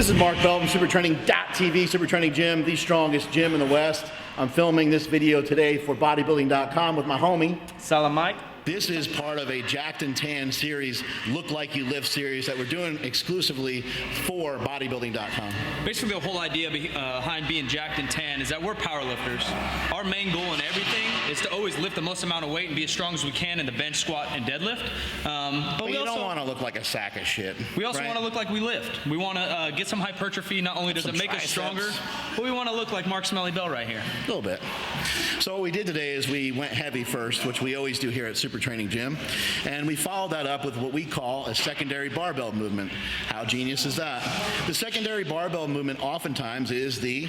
This is Mark Belton, supertraining.tv, Super Training Gym, the strongest gym in the West. I'm filming this video today for bodybuilding.com with my homie, Salam Mike. This is part of a Jacked and Tan series, Look Like You Lift series that we're doing exclusively for bodybuilding.com. Basically, the whole idea behind being jacked and tan is that we're powerlifters. Our main goal in everything is to always lift the most amount of weight and be as strong as we can in the bench, squat, and deadlift. But you don't want to look like a sack of shit. We also want to look like we lift. We want to get some hypertrophy. Not only does it make us stronger, but we want to look like Mark Smelly Bell right here. A little bit. So what we did today is we went heavy first, which we always do here at Super Training Gym, and we followed that up with what we call a secondary barbell movement. How genius is that? The secondary barbell movement oftentimes is the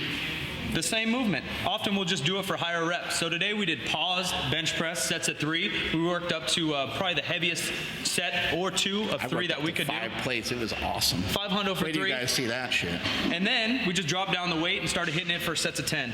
same movement. Often we'll just do it for higher reps. So today we did paused bench press sets at 3. We worked up to probably the heaviest set or 2 of 3 that we could do. 5 plates. It was awesome. 500 for 3. Wait till you guys see that shit. And then we just dropped down the weight and started hitting it for sets of 10.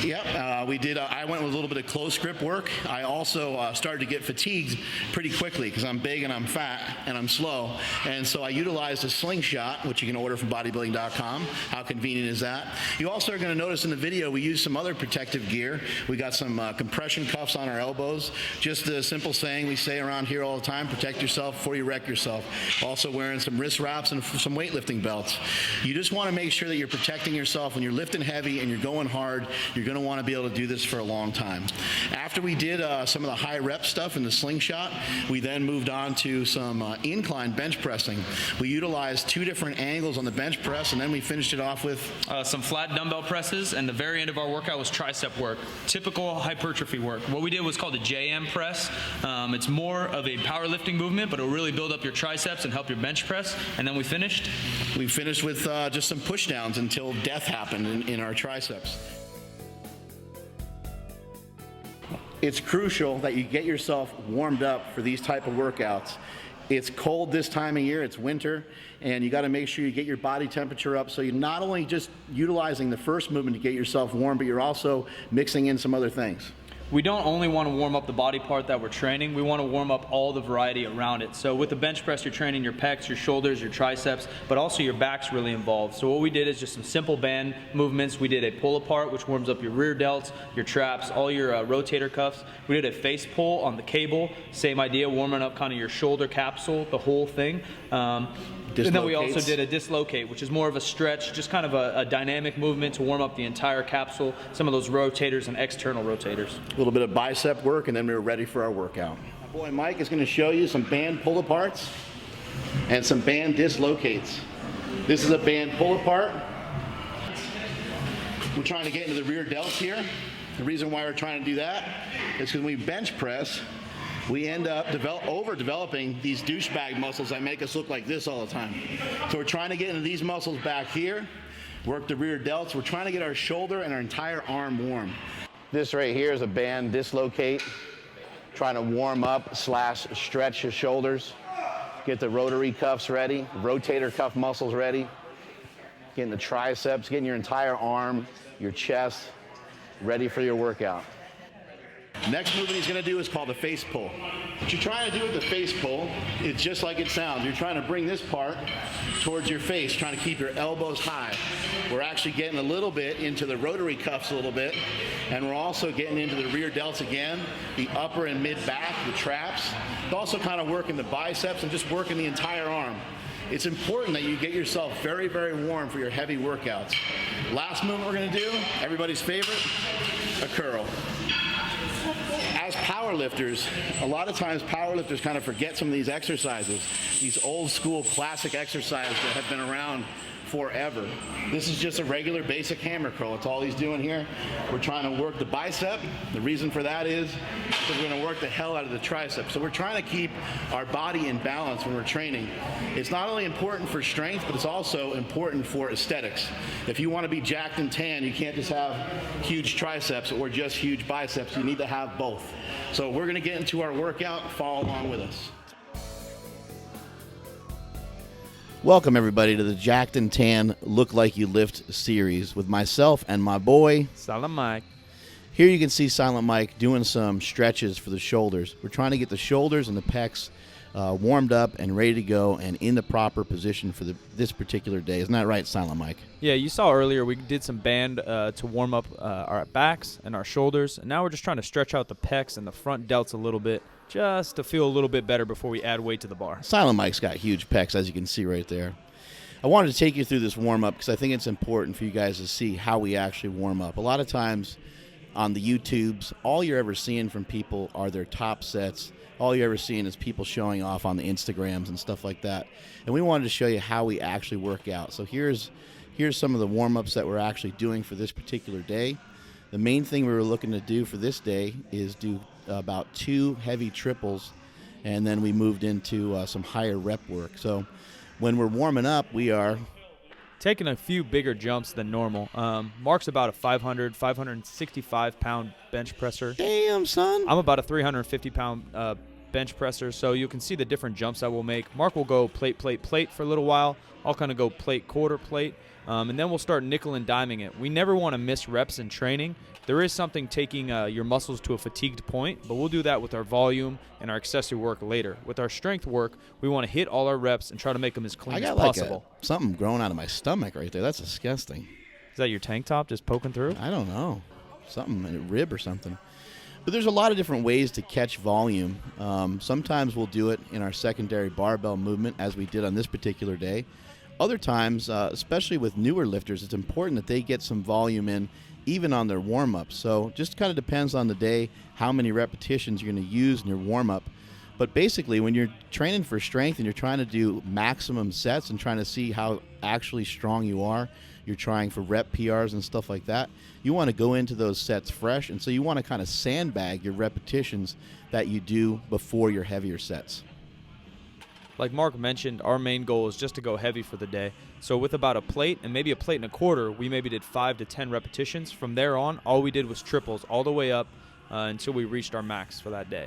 Yep, we did. I went with a little bit of close grip work. I also started to get fatigued pretty quickly because I'm big and I'm fat and I'm slow. And so I utilized a slingshot, which you can order from bodybuilding.com. How convenient is that? You also are going to notice in the video we used some other protective gear. We got some compression cuffs on our elbows. Just a simple saying we say around here all the time, protect yourself before you wreck yourself. Also wearing some wrist wraps and some weightlifting belts. You just want to make sure that you're protecting yourself when you're lifting heavy and you're going hard. You're going to want to be able to do this for a long time. After we did some of the high rep stuff in the slingshot, we then moved on to some incline bench pressing. We utilized 2 different angles on the bench press, and then we finished it off with some flat dumbbell presses, and the very end of our workout was tricep work, typical hypertrophy work. What we did was called a JM press. It's more of a powerlifting movement, but it'll really build up your triceps and help your bench press. And then we finished with just some push downs until death happened in our triceps. It's crucial that you get yourself warmed up for these type of workouts. It's cold this time of year, it's winter, and you got to make sure you get your body temperature up so you're not only just utilizing the first movement to get yourself warm, but you're also mixing in some other things. We don't only want to warm up the body part that we're training, we want to warm up all the variety around it. So with the bench press, you're training your pecs, your shoulders, your triceps, but also your back's really involved. So what we did is just some simple band movements. We did a pull apart, which warms up your rear delts, your traps, all your rotator cuffs. We did a face pull on the cable, same idea, warming up kind of your shoulder capsule, the whole thing. And then we also did a dislocate, which is more of a stretch, just kind of a dynamic movement to warm up the entire capsule, some of those rotators and external rotators. A little bit of bicep work, and then we were ready for our workout. My boy Mike is going to show you some band pull-aparts and some band dislocates. This is a band pull-apart. We're trying to get into the rear delts here. The reason why we're trying to do that is because when we bench press, we end up overdeveloping these douchebag muscles that make us look like this all the time. So we're trying to get into these muscles back here, work the rear delts. We're trying to get our shoulder and our entire arm warm. This right here is a band dislocate, trying to warm up / stretch your shoulders, get the rotary cuffs ready, rotator cuff muscles ready, getting the triceps, getting your entire arm, your chest ready for your workout. Next movement he's going to do is called the face pull. What you're trying to do with the face pull is just like it sounds. You're trying to bring this part towards your face, trying to keep your elbows high. We're actually getting a little bit into the rotary cuffs a little bit, and we're also getting into the rear delts again, the upper and mid back, the traps. Also kind of working the biceps and just working the entire arm. It's important that you get yourself very, very warm for your heavy workouts. Last movement we're going to do, everybody's favorite, a curl. As powerlifters, a lot of times powerlifters kind of forget some of these exercises, these old school classic exercises that have been around forever. This is just a regular basic hammer curl. It's all he's doing here. We're trying to work the bicep. The reason for that is because we're going to work the hell out of the tricep. So we're trying to keep our body in balance when we're training. It's not only important for strength, but it's also important for aesthetics. If you want to be jacked and tan, you can't just have huge triceps or just huge biceps. You need to have both. So we're going to get into our workout. Follow along with us. Welcome, everybody, to the Jacked and Tan Look Like You Lift series with myself and my boy, Salam Mike. Here you can see Silent Mike doing some stretches for the shoulders. We're trying to get the shoulders and the pecs warmed up and ready to go and in the proper position for this particular day. Isn't that right, Silent Mike? Yeah, you saw earlier we did some band to warm up our backs and our shoulders, and now we're just trying to stretch out the pecs and the front delts a little bit just to feel a little bit better before we add weight to the bar. Silent Mike's got huge pecs, as you can see right there. I wanted to take you through this warm-up because I think it's important for you guys to see how we actually warm up. A lot of times on the YouTubes, all you're ever seeing from people are their top sets. All you're ever seeing is people showing off on the Instagrams and stuff like that. And we wanted to show you how we actually work out. So here's some of the warm-ups that we're actually doing for this particular day. The main thing we were looking to do for this day is do about 2 heavy triples, and then we moved into some higher rep work. So when we're warming up, we are taking a few bigger jumps than normal. Mark's about a 565-pound bench presser. Damn, son. I'm about a 350-pound bench presser, so you can see the different jumps that we'll make. Mark will go plate, plate, plate for a little while. I'll kind of go plate, quarter plate, and then we'll start nickel and diming it. We never want to miss reps in training. There is something taking your muscles to a fatigued point, but we'll do that with our volume and our accessory work later. With our strength work, we want to hit all our reps and try to make them as clean as possible. Like something growing out of my stomach right there. That's disgusting. Is that your tank top just poking through? I don't know. Something in a rib or something. But there's a lot of different ways to catch volume. Sometimes we'll do it in our secondary barbell movement, as we did on this particular day. Other times, especially with newer lifters, it's important that they get some volume in even on their warm-up. So just kind of depends on the day how many repetitions you're going to use in your warm-up. But basically, when you're training for strength and you're trying to do maximum sets and trying to see how actually strong you are, you're trying for rep PRs and stuff like that, you want to go into those sets fresh. And so you want to kind of sandbag your repetitions that you do before your heavier sets. Like Mark mentioned, our main goal is just to go heavy for the day. So with about a plate and maybe a plate and a quarter, we maybe did 5 to 10 repetitions. From there on, all we did was triples all the way up until we reached our max for that day.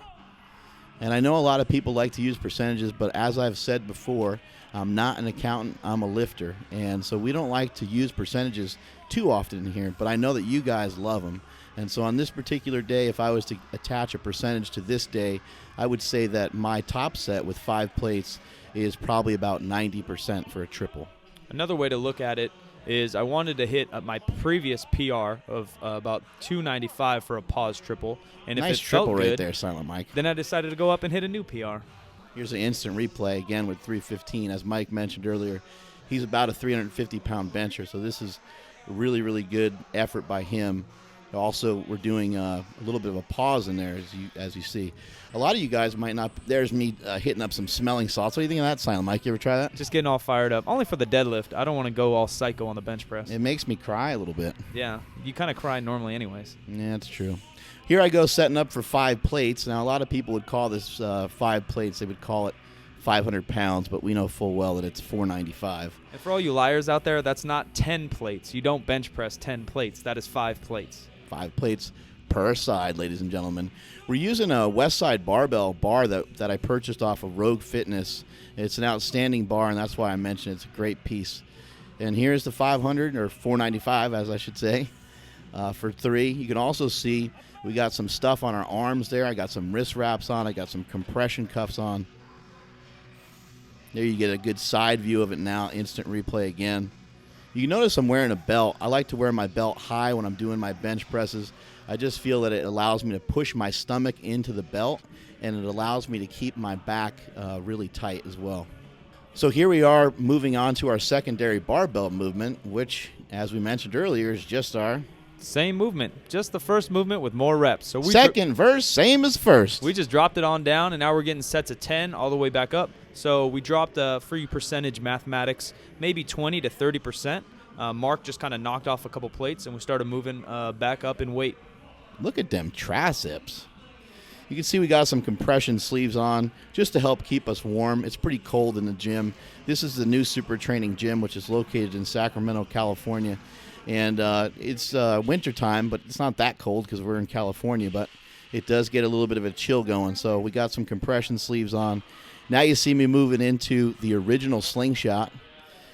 And I know a lot of people like to use percentages, but as I've said before, I'm not an accountant, I'm a lifter. And so we don't like to use percentages too often in here, but I know that you guys love them. And so on this particular day, if I was to attach a percentage to this day, I would say that my top set with 5 plates is probably about 90% for a triple. Another way to look at it is I wanted to hit my previous PR of about 295 for a pause triple. And nice if it felt triple good, right there, Silent Mike. Then I decided to go up and hit a new PR. Here's an instant replay again with 315. As Mike mentioned earlier, he's about a 350-pound bencher, so this is a really, really good effort by him. Also, we're doing a little bit of a pause in there, as you see. A lot of you guys might not. There's me hitting up some smelling salts. What do you think of that, Silent Mike? You ever try that? Just getting all fired up. Only for the deadlift. I don't want to go all psycho on the bench press. It makes me cry a little bit. Yeah, you kind of cry normally anyways. Yeah, that's true. Here I go setting up for 5 plates. Now, a lot of people would call this 5 plates. They would call it 500 pounds, but we know full well that it's 495. And for all you liars out there, that's not 10 plates. You don't bench press 10 plates. That is 5 plates. 5 plates per side, ladies and gentlemen. We're using a Westside barbell bar that I purchased off of Rogue Fitness. It's an outstanding bar, and that's why I mentioned it's a great piece. And here's the 500, or 495, as I should say, for 3. You can also see we got some stuff on our arms there. I got some wrist wraps on. I got some compression cuffs on. There you get a good side view of it now. Instant replay again. You notice I'm wearing a belt. I like to wear my belt high when I'm doing my bench presses. I just feel that it allows me to push my stomach into the belt, and it allows me to keep my back really tight as well. So here we are moving on to our secondary barbell movement, which, as we mentioned earlier, is just our same movement, just the first movement with more reps. So second verse, same as first. We just dropped it on down, and now we're getting sets of 10 all the way back up. So we dropped free percentage mathematics, maybe 20 to 30%. Mark just kind of knocked off a couple plates, and we started moving back up in weight. Look at them triceps. You can see we got some compression sleeves on just to help keep us warm. It's pretty cold in the gym. This is the new Super Training Gym, which is located in Sacramento, California. And it's wintertime, but it's not that cold because we're in California, but it does get a little bit of a chill going. So we got some compression sleeves on. Now you see me moving into the original slingshot.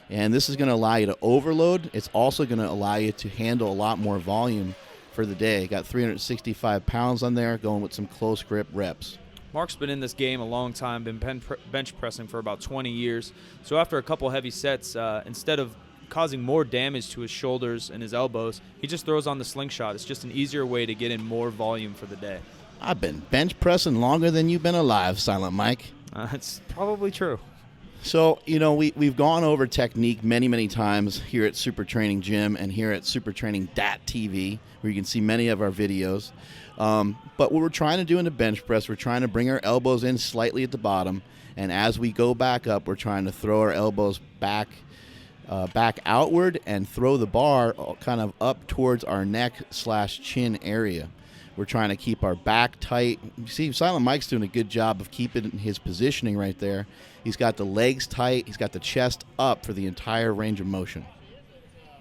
And this is going to allow you to overload. It's also going to allow you to handle a lot more volume for the day. Got 365 pounds on there, going with some close grip reps. Mark's been in this game a long time, been bench pressing for about 20 years. So after a couple heavy sets, instead of causing more damage to his shoulders and his elbows, he just throws on the slingshot. It's just an easier way to get in more volume for the day. I've been bench pressing longer than you've been alive, Silent Mike. It's probably true. So, we've gone over technique many, many times here at Super Training Gym and here at supertraining.tv, where you can see many of our videos. But what we're trying to do in the bench press, we're trying to bring our elbows in slightly at the bottom, and as we go back up, we're trying to throw our elbows back outward and throw the bar kind of up towards our neck/chin area. We're trying to keep our back tight. You see, Silent Mike's doing a good job of keeping his positioning right there. He's got the legs tight. He's got the chest up for the entire range of motion.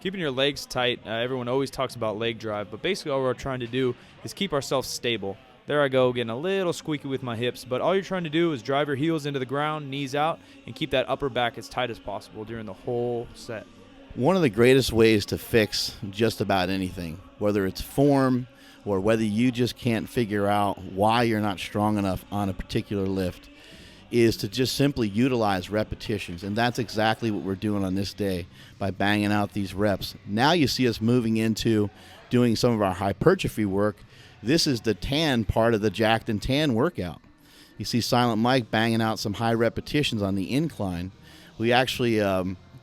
Keeping your legs tight, everyone always talks about leg drive, but basically all we're trying to do is keep ourselves stable. There I go, getting a little squeaky with my hips, but all you're trying to do is drive your heels into the ground, knees out, and keep that upper back as tight as possible during the whole set. One of the greatest ways to fix just about anything, whether it's form or whether you just can't figure out why you're not strong enough on a particular lift, is to just simply utilize repetitions. And that's exactly what we're doing on this day by banging out these reps. Now you see us moving into doing some of our hypertrophy work. This is the tan part of the jacked and tan workout. You see Silent Mike banging out some high repetitions on the incline. We actually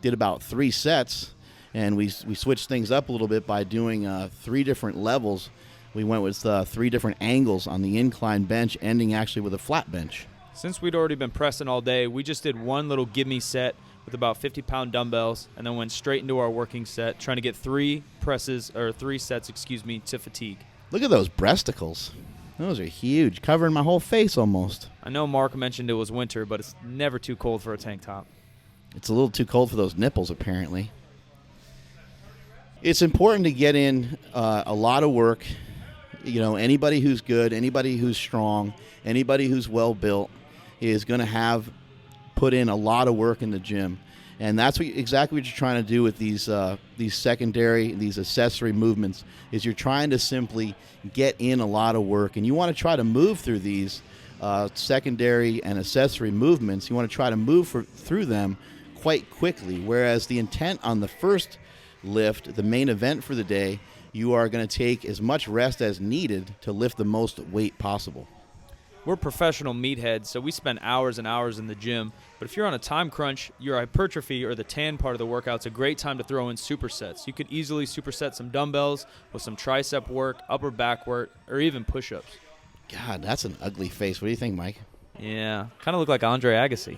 did about 3 sets, and we switched things up a little bit by doing 3 different levels. We went with 3 different angles on the incline bench, ending actually with a flat bench. Since we'd already been pressing all day, we just did one little gimme set with about 50-pound dumbbells, and then went straight into our working set, trying to get 3 sets, to fatigue. Look at those breasticles. Those are huge, covering my whole face almost. I know Mark mentioned it was winter, but it's never too cold for a tank top. It's a little too cold for those nipples, apparently. It's important to get in a lot of work. Anybody who's good, anybody who's strong, anybody who's well built is going to have put in a lot of work in the gym. And that's exactly what you're trying to do with these secondary, these accessory movements, is you're trying to simply get in a lot of work. And you want to try to move through these secondary and accessory movements. You want to try to move through them quite quickly, whereas the intent on the first lift, the main event for the day, you are going to take as much rest as needed to lift the most weight possible. We're professional meatheads, so we spend hours and hours in the gym. But if you're on a time crunch, your hypertrophy or the tan part of the workout's a great time to throw in supersets. You could easily superset some dumbbells with some tricep work, upper back work, or even push-ups. God, that's an ugly face. What do you think, Mike? Yeah, kind of look like Andre Agassi.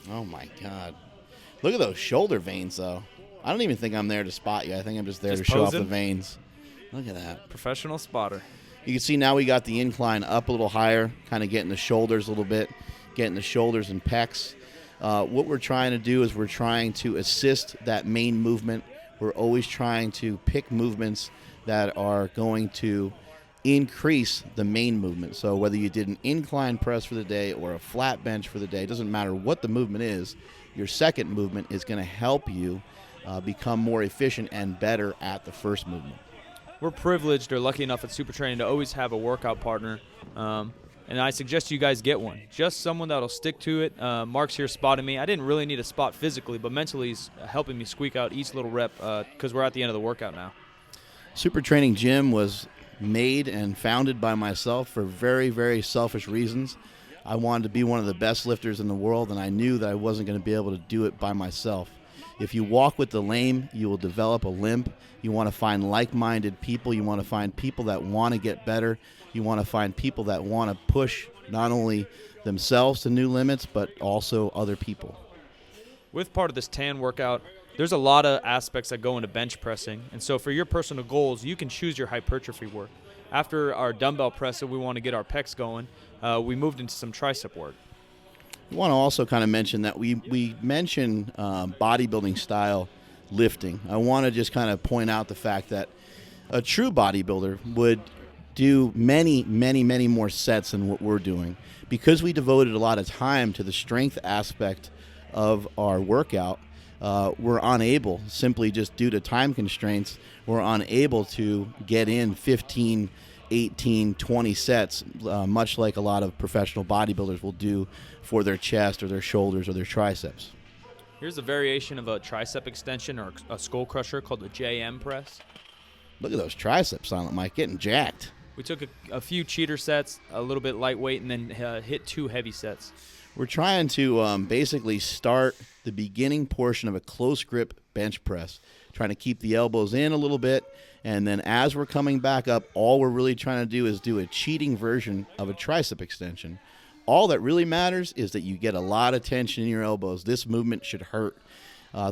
Oh, my God. Look at those shoulder veins, though. I don't even think I'm there to spot you. I think I'm just there to show off the veins. Look at that. Professional spotter. You can see now we got the incline up a little higher, kind of getting the shoulders a little bit, getting the shoulders and pecs. What we're trying to do is we're trying to assist that main movement. We're always trying to pick movements that are going to increase the main movement. So whether you did an incline press for the day or a flat bench for the day, it doesn't matter what the movement is, your second movement is going to help you become more efficient and better at the first movement. We're privileged or lucky enough at Super Training to always have a workout partner, and I suggest you guys get one. Just someone that'll stick to it. Mark's here spotting me. I didn't really need a spot physically, but mentally he's helping me squeak out each little rep because we're at the end of the workout now. Super Training Gym was made and founded by myself for very, very selfish reasons. I wanted to be one of the best lifters in the world, and I knew that I wasn't going to be able to do it by myself. If you walk with the lame, you will develop a limp. You want to find like-minded people. You want to find people that want to get better. You want to find people that want to push not only themselves to new limits, but also other people. With part of this tan workout, there's a lot of aspects that go into bench pressing. And so for your personal goals, you can choose your hypertrophy work. After our dumbbell press, if we want to get our pecs going, we moved into some tricep work. I want to also kind of mention that we mention bodybuilding style lifting. I want to just kind of point out the fact that a true bodybuilder would do many, many, many more sets than what we're doing. Because we devoted a lot of time to the strength aspect of our workout, we're unable, simply just due to time constraints, we're unable to get in 15 18, 20 sets, much like a lot of professional bodybuilders will do for their chest or their shoulders or their triceps. Here's a variation of a tricep extension or a skull crusher called the JM press. Look at those triceps, Silent Mike, getting jacked. We took a few cheater sets, a little bit lightweight, and then hit 2 heavy sets. We're trying to basically start the beginning portion of a close grip bench press, trying to keep the elbows in a little bit, and then as we're coming back up, all we're really trying to do is do a cheating version of a tricep extension. All that really matters is that you get a lot of tension in your elbows. This movement should hurt.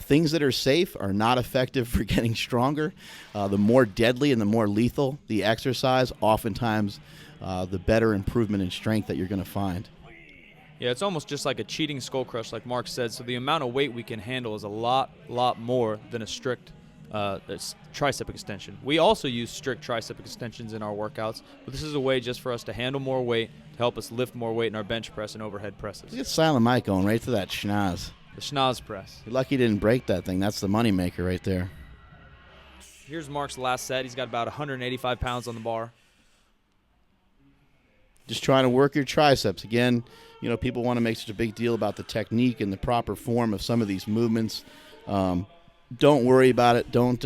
Things that are safe are not effective for getting stronger. The more deadly and the more lethal the exercise, oftentimes the better improvement in strength that you're going to find. Yeah, it's almost just like a cheating skull crush, like Mark said. So the amount of weight we can handle is a lot more than a strict tricep extension. We also use strict tricep extensions in our workouts, but this is a way just for us to handle more weight, to help us lift more weight in our bench press and overhead presses. Look at Silent Mike going right to that schnoz. The schnoz press. You're lucky you didn't break that thing. That's the money maker right there. Here's Mark's last set. He's got about 185 pounds on the bar. Just trying to work your triceps. Again, you know, people want to make such a big deal about the technique and the proper form of some of these movements. Don't worry about it. Don't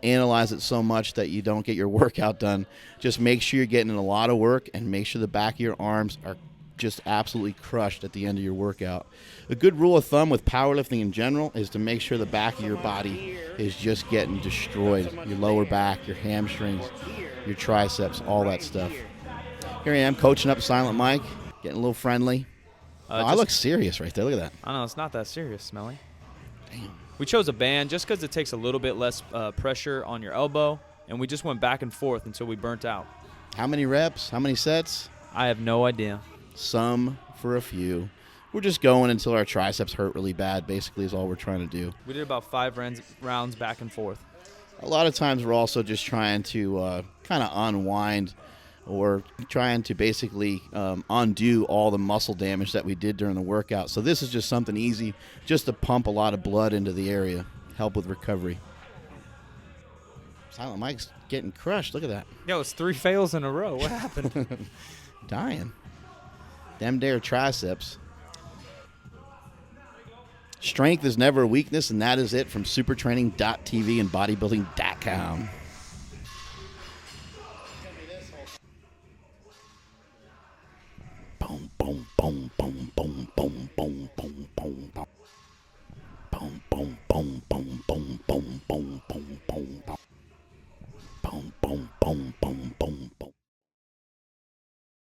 analyze it so much that you don't get your workout done. Just make sure you're getting in a lot of work and make sure the back of your arms are just absolutely crushed at the end of your workout. A good rule of thumb with powerlifting in general is to make sure the back of your body is just getting destroyed. Your lower back, your hamstrings, your triceps, all that stuff. Here I am coaching up Silent Mike, getting a little friendly. I look serious right there. Look at that. I know, it's not that serious, Smelly. Damn. We chose a band just because it takes a little bit less pressure on your elbow, and we just went back and forth until we burnt out. How many reps? How many sets? I have no idea. Some for a few. We're just going until our triceps hurt really bad, basically, is all we're trying to do. We did about 5 rounds back and forth. A lot of times we're also just trying to kind of unwind or trying to basically undo all the muscle damage that we did during the workout. So this is just something easy, just to pump a lot of blood into the area, help with recovery. Silent Mike's getting crushed. Look at that. Yo, it's 3 fails in a row. What happened? Dying. Them there triceps. Strength is never a weakness, and that is it from supertraining.tv and bodybuilding.com. Boom, boom, boom, boom, boom, boom, boom, boom, boom, boom, boom, boom.